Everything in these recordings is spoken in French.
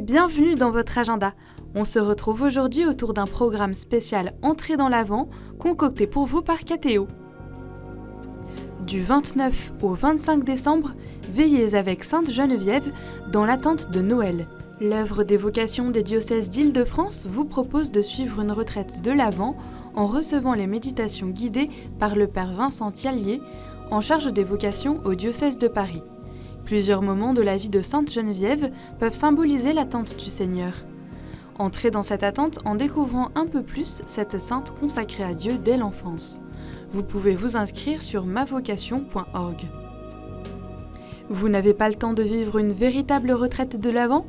Bienvenue dans votre agenda. On se retrouve aujourd'hui autour d'un programme spécial Entrée dans l'Avent, concocté pour vous par KTO. Du 29 au 25 décembre, veillez avec Sainte Geneviève dans l'attente de Noël. L'œuvre d'évocation des diocèses d'Île-de-France vous propose de suivre une retraite de l'Avent en recevant les méditations guidées par le Père Vincent Thiallier, en charge des vocations au diocèse de Paris. Plusieurs moments de la vie de Sainte Geneviève peuvent symboliser l'attente du Seigneur. Entrez dans cette attente en découvrant un peu plus cette sainte consacrée à Dieu dès l'enfance. Vous pouvez vous inscrire sur mavocation.org. Vous n'avez pas le temps de vivre une véritable retraite de l'Avent ?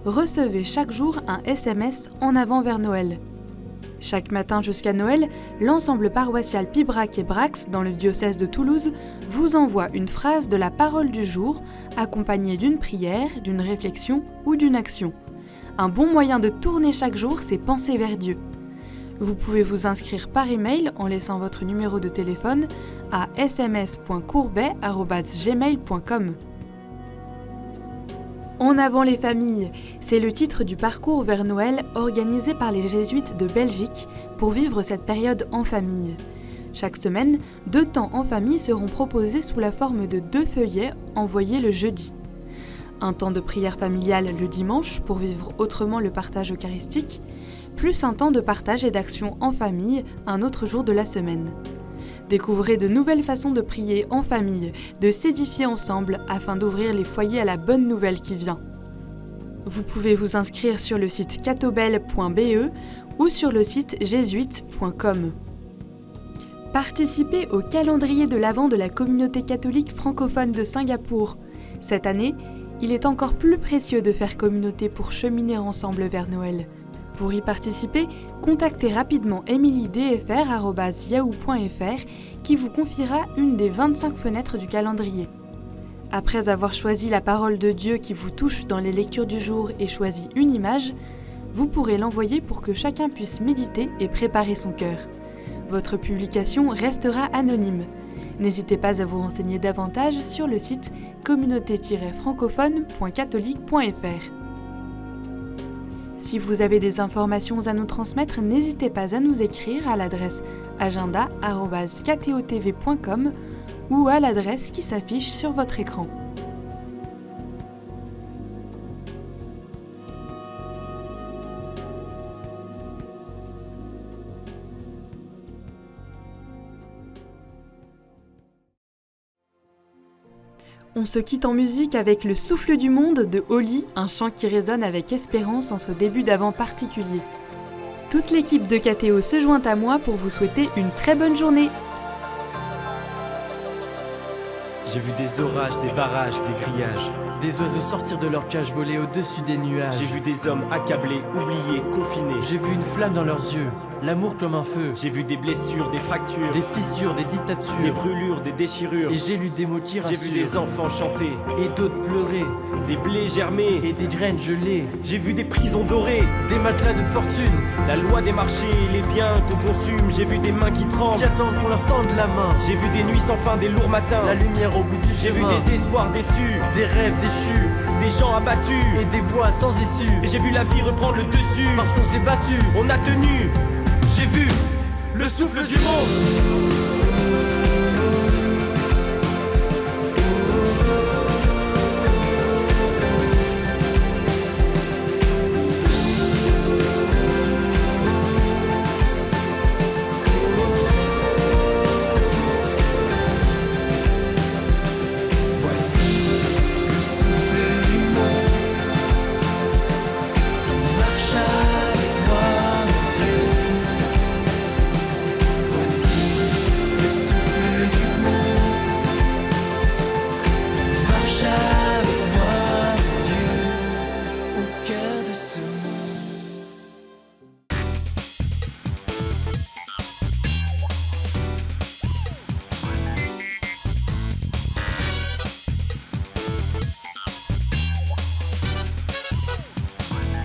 Recevez chaque jour un SMS en avant vers Noël. Chaque matin jusqu'à Noël, l'ensemble paroissial Pibrac et Brax dans le diocèse de Toulouse vous envoie une phrase de la parole du jour, accompagnée d'une prière, d'une réflexion ou d'une action. Un bon moyen de tourner chaque jour ses pensées vers Dieu. Vous pouvez vous inscrire par email en laissant votre numéro de téléphone à sms.courbet@gmail.com. En avant les familles, c'est le titre du parcours vers Noël organisé par les Jésuites de Belgique pour vivre cette période en famille. Chaque semaine, 2 temps en famille seront proposés sous la forme de 2 feuillets envoyés le jeudi. Un temps de prière familiale le dimanche pour vivre autrement le partage eucharistique, plus un temps de partage et d'action en famille un autre jour de la semaine. Découvrez de nouvelles façons de prier en famille, de s'édifier ensemble afin d'ouvrir les foyers à la bonne nouvelle qui vient. Vous pouvez vous inscrire sur le site catobel.be ou sur le site jésuite.com. Participez au calendrier de l'Avent de la communauté catholique francophone de Singapour. Cette année, il est encore plus précieux de faire communauté pour cheminer ensemble vers Noël. Pour y participer, contactez rapidement emilydfr@yahoo.fr qui vous confiera une des 25 fenêtres du calendrier. Après avoir choisi la parole de Dieu qui vous touche dans les lectures du jour et choisi une image, vous pourrez l'envoyer pour que chacun puisse méditer et préparer son cœur. Votre publication restera anonyme. N'hésitez pas à vous renseigner davantage sur le site communauté-francophone.catholique.fr. Si vous avez des informations à nous transmettre, n'hésitez pas à nous écrire à l'adresse agenda@ktotv.com ou à l'adresse qui s'affiche sur votre écran. On se quitte en musique avec Le souffle du monde de Oli, un chant qui résonne avec espérance en ce début d'Avent particulier. Toute l'équipe de KTO se joint à moi pour vous souhaiter une très bonne journée. J'ai vu des orages, des barrages, des grillages. Des oiseaux sortir de leur cage, voler au-dessus des nuages. J'ai vu des hommes accablés, oubliés, confinés. J'ai vu une flamme dans leurs yeux, l'amour comme un feu. J'ai vu des blessures, des fractures, des fissures, des dictatures, des brûlures, des déchirures. Et j'ai lu des mots qui rassurent. J'ai vu des enfants chanter, et d'autres pleurer, des blés germer, et des graines gelées. J'ai vu des prisons dorées, des matelas de fortune, la loi des marchés, les biens qu'on consume. J'ai vu des mains qui tremblent, qui attendent qu'on leur tende la main. J'ai vu des nuits sans fin, des lourds matins, la lumière au bout du chemin. J'ai vu des espoirs déçus, des rêves déchus, des gens abattus, et des voix sans issue. Et j'ai vu la vie reprendre le dessus, parce qu'on s'est battu, on a tenu. J'ai vu le souffle du monde.